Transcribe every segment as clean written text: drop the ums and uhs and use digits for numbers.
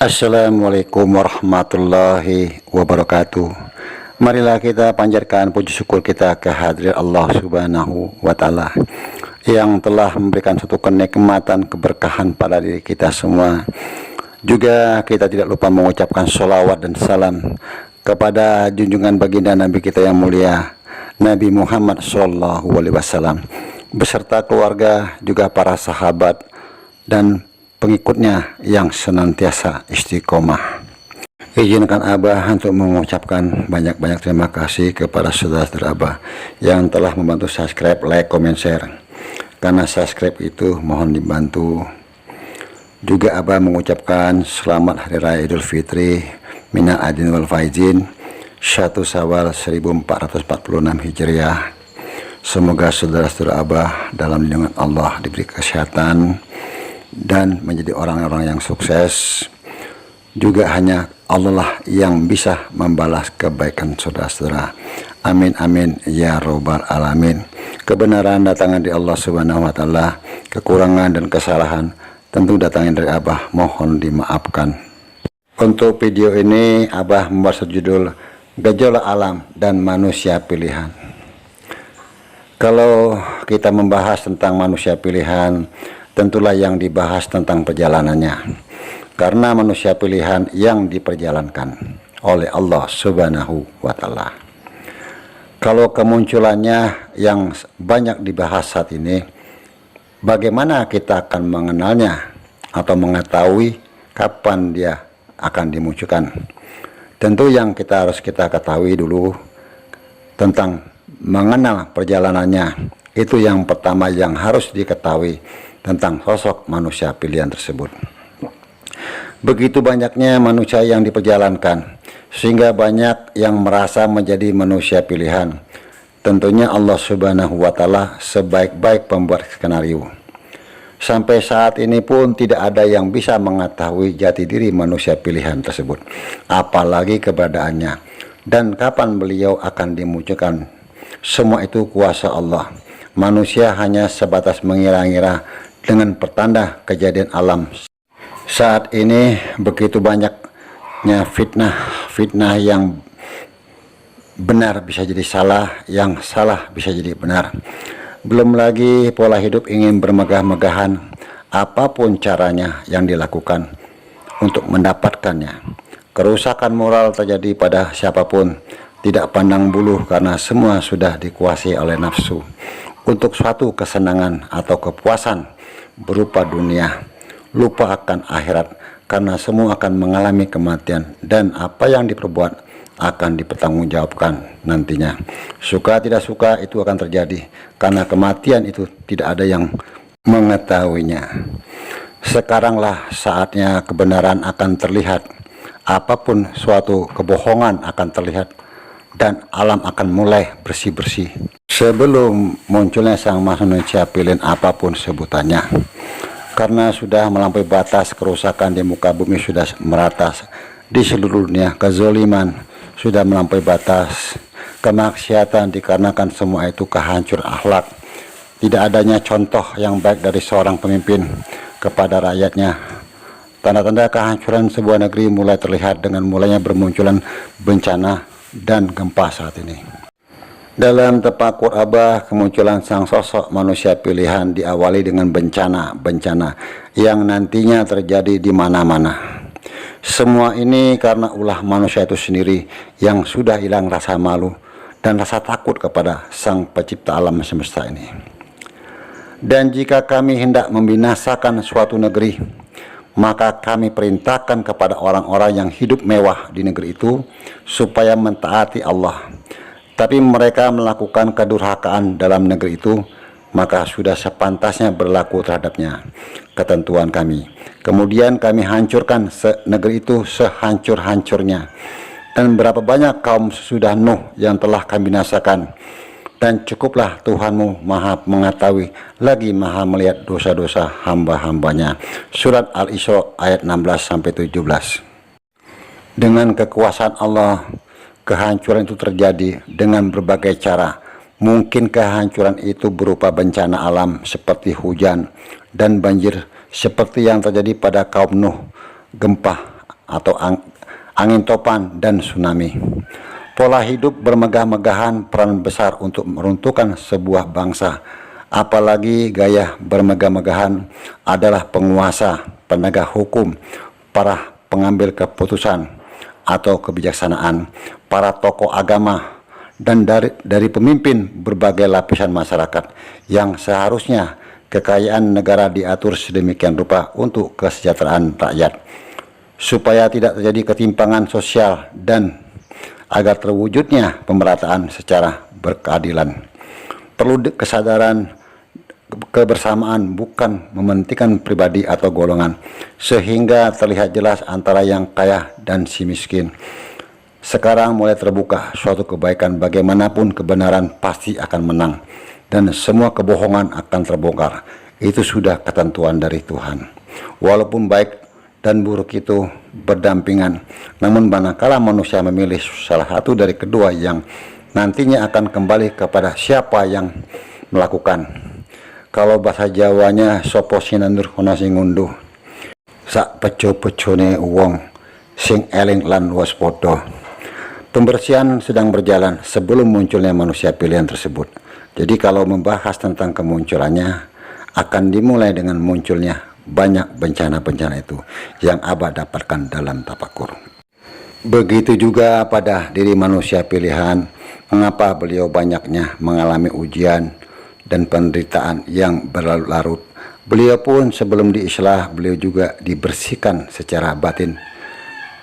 Assalamualaikum warahmatullahi wabarakatuh. Marilah kita panjatkan puji syukur kita kehadirat Allah Subhanahu wa Ta'ala yang telah memberikan suatu kenikmatan, keberkahan pada diri kita semua. Juga kita tidak lupa mengucapkan sholawat dan salam kepada junjungan baginda Nabi kita yang mulia, Nabi Muhammad SAW, beserta keluarga, juga para sahabat dan pengikutnya yang senantiasa istiqomah. Izinkan Abah untuk mengucapkan banyak-banyak terima kasih kepada saudara-saudara Abah yang telah membantu subscribe, like, comment, share. Karena subscribe itu mohon dibantu. Juga Abah mengucapkan selamat Hari Raya Idul Fitri, minal aidin wal faizin, 1 Syawal 1446 Hijriah. Semoga saudara-saudara Abah dalam lindungan Allah diberi kesehatan dan menjadi orang-orang yang sukses. Juga hanya Allah lah yang bisa membalas kebaikan saudara-saudara. Amin amin ya robbal alamin. Kebenaran datangnya dari Allah Subhanahu wa Ta'ala, kekurangan dan kesalahan tentu datangnya dari Abah, mohon dimaafkan. Untuk video ini Abah membuat judul Gejolak Alam dan Manusia Pilihan. Kalau kita membahas tentang manusia pilihan, tentulah yang dibahas tentang perjalanannya, karena manusia pilihan yang diperjalankan oleh Allah Subhanahu wa Ta'ala. Kalau kemunculannya yang banyak dibahas saat ini, bagaimana kita akan mengenalnya atau mengetahui kapan dia akan dimunculkan? Tentu yang harus kita ketahui dulu tentang mengenal perjalanannya, itu yang pertama yang harus diketahui tentang sosok manusia pilihan tersebut. Begitu banyaknya manusia yang diperjalankan sehingga banyak yang merasa menjadi manusia pilihan. Tentunya Allah Subhanahu wa Ta'ala sebaik-baik pembuat skenario. Sampai saat ini pun tidak ada yang bisa mengetahui jati diri manusia pilihan tersebut, apalagi keberadaannya dan kapan beliau akan dimunculkan. Semua itu kuasa Allah. Manusia hanya sebatas mengira-ngira dengan pertanda kejadian alam. Saat ini begitu banyaknya fitnah yang benar bisa jadi salah, yang salah bisa jadi benar. Belum lagi pola hidup ingin bermegah-megahan, apapun caranya yang dilakukan untuk mendapatkannya. Kerusakan moral terjadi pada siapapun, tidak pandang bulu, karena semua sudah dikuasai oleh nafsu untuk suatu kesenangan atau kepuasan berupa dunia, lupa akan akhirat, karena semua akan mengalami kematian dan apa yang diperbuat akan dipertanggungjawabkan nantinya. Suka tidak suka itu akan terjadi, karena kematian itu tidak ada yang mengetahuinya. Sekaranglah saatnya kebenaran akan terlihat, apapun suatu kebohongan akan terlihat, dan alam akan mulai bersih-bersih sebelum munculnya sang manusia pilihan apapun sebutannya. Karena sudah melampaui batas, kerusakan di muka bumi sudah merata di seluruh dunia, kezoliman sudah melampaui batas, kemaksiatan dikarenakan semua itu kehancuran akhlak, tidak adanya contoh yang baik dari seorang pemimpin kepada rakyatnya. Tanda-tanda kehancuran sebuah negeri mulai terlihat dengan mulainya bermunculan bencana dan gempa saat ini. Dalam tafakur Abah, kemunculan sang sosok manusia pilihan diawali dengan bencana yang nantinya terjadi di mana-mana. Semua ini karena ulah manusia itu sendiri yang sudah hilang rasa malu dan rasa takut kepada sang pencipta alam semesta ini. Dan jika kami hendak membinasakan suatu negeri, maka kami perintahkan kepada orang-orang yang hidup mewah di negeri itu supaya mentaati Allah. Tapi mereka melakukan kedurhakaan dalam negeri itu, maka sudah sepantasnya berlaku terhadapnya ketentuan kami. Kemudian kami hancurkan negeri itu sehancur-hancurnya. Dan berapa banyak kaum sesudah Nuh yang telah kami binasakan. Dan cukuplah Tuhanmu maha mengetahui, lagi maha melihat dosa-dosa hamba-hambanya. Surat Al-Isra ayat 16-17. Dengan kekuasaan Allah, kehancuran itu terjadi dengan berbagai cara. Mungkin kehancuran itu berupa bencana alam seperti hujan dan banjir seperti yang terjadi pada kaum Nuh, gempa atau angin topan dan tsunami. Pola hidup bermegah-megahan peran besar untuk meruntuhkan sebuah bangsa. Apalagi gaya bermegah-megahan adalah penguasa, penegak hukum, para pengambil keputusan atau kebijaksanaan, para tokoh agama, dan dari pemimpin berbagai lapisan masyarakat yang seharusnya kekayaan negara diatur sedemikian rupa untuk kesejahteraan rakyat, supaya tidak terjadi ketimpangan sosial dan agar terwujudnya pemerataan secara berkeadilan. Perlu kesadaran kebersamaan, bukan mementingkan pribadi atau golongan, sehingga terlihat jelas antara yang kaya dan si miskin. Sekarang mulai terbuka suatu kebaikan, bagaimanapun kebenaran pasti akan menang dan semua kebohongan akan terbongkar. Itu sudah ketentuan dari Tuhan. Walaupun baik dan buruk itu berdampingan, namun manakala manusia memilih salah satu dari kedua yang nantinya akan kembali kepada siapa yang melakukan. Kalau bahasa Jawanya, sopo sinandur kono sing ngunduh, sak peco-pecone wong sing eling lan waspada. Pembersihan sedang berjalan sebelum munculnya manusia pilihan tersebut. Jadi kalau membahas tentang kemunculannya, akan dimulai dengan munculnya banyak bencana-bencana itu yang Abah dapatkan dalam tafakur. Begitu juga pada diri manusia pilihan, mengapa beliau banyaknya mengalami ujian dan penderitaan yang berlarut-larut. Beliau pun sebelum diislah, beliau juga dibersihkan secara batin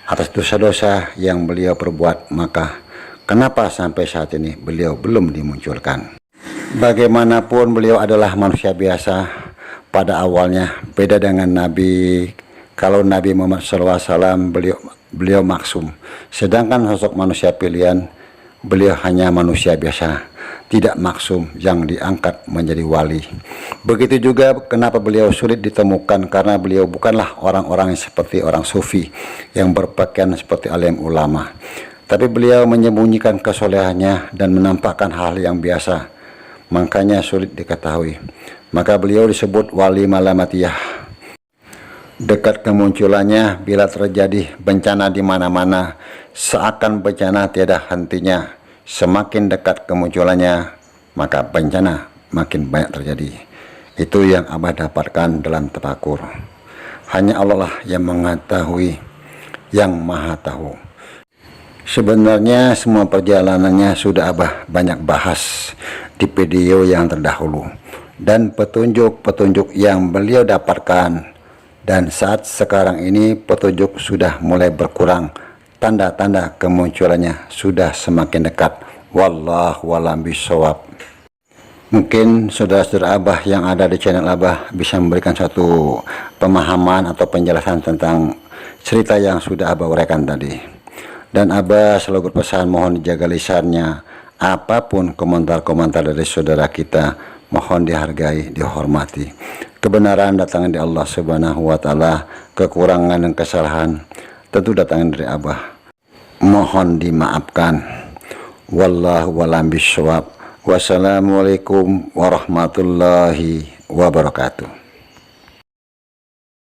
atas dosa-dosa yang beliau perbuat. Maka kenapa sampai saat ini beliau belum dimunculkan? Bagaimanapun beliau adalah manusia biasa pada awalnya, beda dengan Nabi. Kalau Nabi Muhammad SAW beliau maksum, sedangkan sosok manusia pilihan beliau hanya manusia biasa, tidak maksum yang diangkat menjadi wali. Begitu juga kenapa beliau sulit ditemukan, karena beliau bukanlah orang-orang seperti orang sufi yang berpakaian seperti alim ulama, tapi beliau menyembunyikan kesolehannya dan menampakkan hal yang biasa, makanya sulit diketahui. Maka beliau disebut wali malamatiyah. Dekat kemunculannya bila terjadi bencana di mana-mana, seakan bencana tiada hentinya. Semakin dekat kemunculannya, maka bencana makin banyak terjadi. Itu yang Abah dapatkan dalam tafakur. Hanya Allah lah yang mengetahui, yang maha tahu. Sebenarnya semua perjalanannya sudah Abah banyak bahas di video yang terdahulu, dan petunjuk-petunjuk yang beliau dapatkan, dan saat sekarang ini petunjuk sudah mulai berkurang, tanda-tanda kemunculannya sudah semakin dekat. Wallahu a'lam bishawab. Mungkin saudara-saudara Abah yang ada di channel Abah bisa memberikan satu pemahaman atau penjelasan tentang cerita yang sudah Abah uraikan tadi. Dan Abah selalu berpesan, mohon dijaga lisannya. Apapun komentar-komentar dari saudara kita, mohon dihargai, dihormati. Kebenaran datangnya dari Allah Subhanahu wa Ta'ala, kekurangan dan kesalahan tentu datangnya dari Abah, mohon dimaafkan. Wallahu a'lam bishawab. Wassalamualaikum warahmatullahi wabarakatuh.